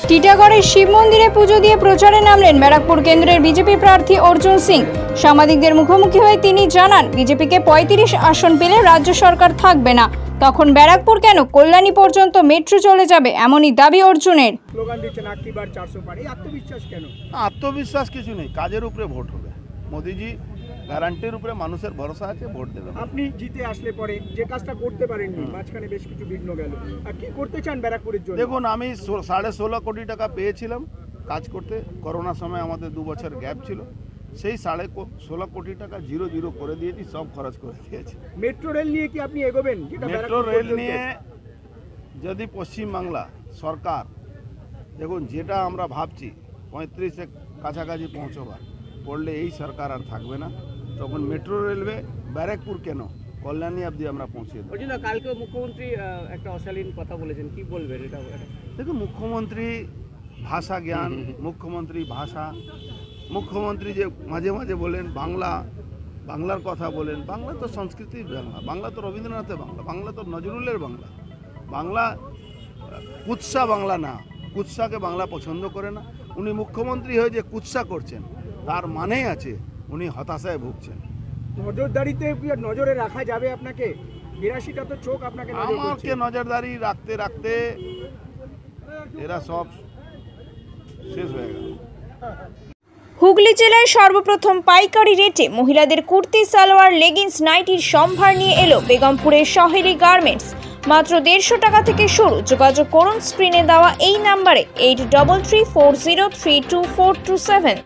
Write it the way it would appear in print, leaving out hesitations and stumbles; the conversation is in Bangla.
টিটাগড়ের শিব মন্দিরে পুজো দিয়ে প্রচারে নামলেন ব্যারাকপুর কেন্দ্রের বিজেপি প্রার্থী অর্জুন সিং। সাংবাদিকদের মুখোমুখি হয়ে তিনি জানান, বিজেপিকে 35 আসন পেলে রাজ্য সরকার থাকবে না, তখন ব্যারাকপুর কেন কল্যাণী পর্যন্ত মেট্রো চলে যাবে, এমনই দাবি অর্জুনের। স্লোগান দিচ্ছেন আটটিবার 400 পার, এই আত্মবিশ্বাস কেন? আত্মবিশ্বাস কিছু নেই, কাজের উপরে ভোট হবে। মোদিজি গ্যারান্টির উপরে মানুষের ভরসা আছে, ভোট দেবে। আপনি জিতে আসলে পরে যে কাজটা করতে পারেননি, মাঝখানে বেশ কিছু বিঘ্ন গেল, আর কি করতে চান ব্যারাকপুরের জন্য? দেখুন, আমি 16.5 কোটি টাকা পেয়েছিলাম কাজ করতে। করোনার সময় আমাদের 2 বছর গ্যাপ ছিল, সেই 16.5 কোটি টাকা জিরো করে দিয়েছি, সব খরচ করে দিয়েছি। মেট্রো রেল নিয়ে কি আপনি এগোবেন? মেট্রো রেল নিয়ে যদি পশ্চিমবাংলা সরকার, দেখুন যেটা আমরা ভাবছি 35-এর কাছাকাছি পড়লে এই সরকার আর থাকবে না, তখন মেট্রো রেলওয়ে ব্যারাকপুর কেন কল্যাণী অবধি আমরা পৌঁছে দেবো। কালকে মুখ্যমন্ত্রী একটা অশালীন কথা বলেছেন, কি বলবেন এটা? দেখুন, মুখ্যমন্ত্রী ভাষা জ্ঞান, মুখ্যমন্ত্রী ভাষা, মুখ্যমন্ত্রী যে মাঝে মাঝে বলেন বাংলার কথা বলেন। বাংলা তো সংস্কৃতির বাংলা, বাংলা তো রবীন্দ্রনাথের বাংলা, বাংলা তো নজরুলের বাংলা। বাংলা কুৎসা বাংলা না, কুৎসাকে বাংলা পছন্দ করে না। উনি মুখ্যমন্ত্রী হয়ে যে কুৎসা করছেন, তার মানেই আছে উনি হতাশায় ভুগছেন। নজরদারিতে নজরে রাখা যাবে আপনাকে? 82টা তো চোখ আপনাকে আমাকে নজরদারি রাখতে রাখতে এরা সব শেষ হয়ে গেল। হুগলি জেলায় সর্বপ্রথম পাইকারি রেটে মহিলাদের কুর্তি, সালোয়ার, লেগিংস, নাইটির সম্ভার নিয়ে এলো বেগমপুরের সহেলি গার্মেন্টস। মাত্র 150 টাকা থেকে শুরু। যোগাযোগ করুন স্ক্রিনে দেওয়া এই নাম্বারে 8334032427।